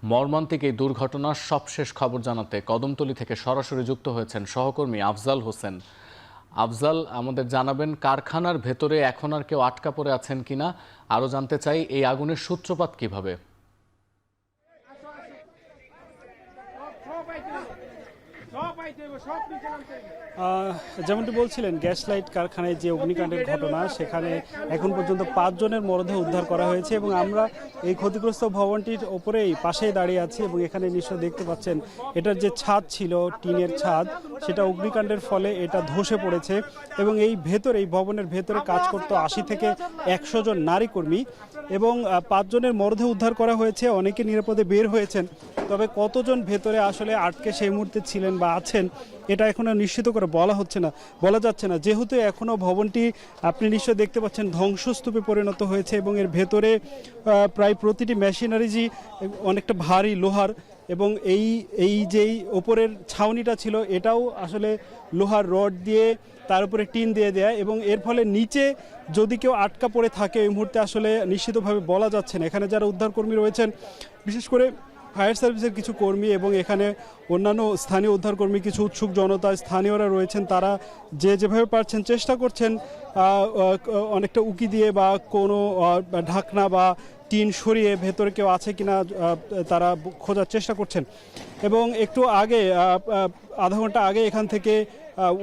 মর্মান্তিক এই দুর্ঘটনার সবশেষ খবর জানাতে কদমতলী থেকে সরাসরি যুক্ত হয়েছেন সহকর্মী আফজাল হোসেন। আফজাল, আমাদের জানাবেন কারখানার ভেতরে এখন আর কেউ আটকা পড়ে আছেন কিনা, আরও জানতে চাই এই আগুনের সূত্রপাত কিভাবে। যেমনটি বলছিলেন, গ্যাস লাইট কারখানায় যে অগ্নিকাণ্ডের ঘটনা, সেখানে এখন পর্যন্ত 5 জনের মরদেহ উদ্ধার করা হয়েছে এবং আমরা এই ক্ষতিগ্রস্ত ভবনটির ওপরেই পাশেই দাঁড়িয়ে আছি এবং এখানে নিশ্চয় দেখতে পাচ্ছেন এটার যে ছাদ ছিল, টিনের ছাদ, সেটা অগ্নিকাণ্ডের ফলে এটা ধসে পড়েছে এবং এই ভবনের ভেতরে কাজ করতো 80 থেকে 100 জন নারী কর্মী এবং 5 জনের মরদেহ উদ্ধার করা হয়েছে। অনেকে নিরাপদে বের হয়েছেন, তবে কতজন ভেতরে আসলে আটকে সেই মুহূর্তে ছিলেন বা আছেন এটা এখনো নিশ্চিত করে বলা যাচ্ছে না, যেহেতু এখনো ভবনটি আপনি নিশ্চয় দেখতে পাচ্ছেন ধ্বংসস্তূপে পরিণত হয়েছে এবং এর ভেতরে প্রায় প্রতিটি মেশিনারিজই অনেকটা ভারী লোহার এবং এই যেই ওপরের ছাউনিটা ছিল এটাও আসলে লোহার রড দিয়ে তার উপরে টিন দিয়ে দেয়া এবং এর ফলে নিচে যদি কেউ আটকা পড়ে থাকে এই মুহূর্তে আসলে নিশ্চিতভাবে বলা যাচ্ছে না। এখানে যারা উদ্ধারকর্মী রয়েছেন, বিশেষ করে ফায়ার সার্ভিসের কিছু কর্মী এবং এখানে অন্যান্য স্থানীয় উদ্ধারকর্মী, কিছু উৎসুক জনতা, স্থানীয়রা রয়েছেন, তারা যেভাবে পারছেন চেষ্টা করছেন অনেকটা উকি দিয়ে বা কোনো ঢাকনা বা টিন সরিয়ে ভেতরে কেউ আছে কিনা তারা খোঁজার চেষ্টা করছেন। এবং একটু আগে আধা ঘন্টা আগে এখান থেকে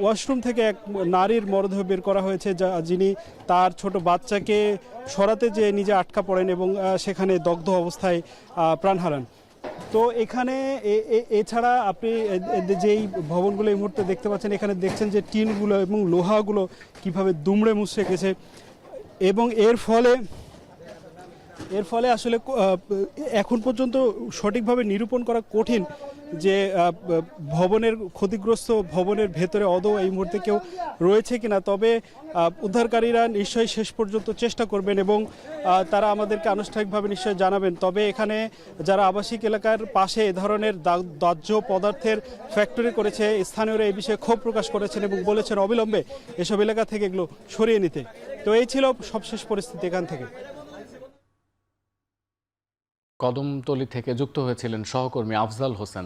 ওয়াশরুম থেকে এক নারীর মরদেহ বের করা হয়েছে, যিনি তার ছোট বাচ্চাকে সরাতে যেয়ে নিজে আটকা পড়েন এবং সেখানে দগ্ধ অবস্থায় প্রাণ হারান। তো এখানে এছাড়া আপনি যেই ভবনগুলো এই মুহূর্তে দেখতে পাচ্ছেন, এখানে দেখছেন যে টিনগুলো এবং লোহাগুলো কিভাবে দুমড়ে মুচড়ে গেছে এবং এর ফলে আসলে এখন পর্যন্ত সঠিকভাবে নিরূপণ করা কঠিন যে ক্ষতিগ্রস্ত ভবনের ভেতরে আদৌ এই মুহূর্তে কেউ রয়েছে কিনা। তবে উদ্ধারকারীরা নিশ্চয়ই শেষ পর্যন্ত চেষ্টা করবেন এবং তারা আমাদেরকে আনুষ্ঠানিকভাবে নিশ্চয়ই জানাবেন। তবে এখানে যারা আবাসিক এলাকার পাশে এ ধরনের দাহ্য পদার্থের ফ্যাক্টরি করেছে, স্থানীয়রা এই বিষয়ে ক্ষোভ প্রকাশ করেছেন এবং বলেছেন অবিলম্বে এসব এলাকা থেকে এগুলো সরিয়ে নিতে। তো এই ছিল সবশেষ পরিস্থিতি এখান থেকে। কদমতলী থেকে যুক্ত হয়েছিলেন সহকর্মী আফজাল হোসেন।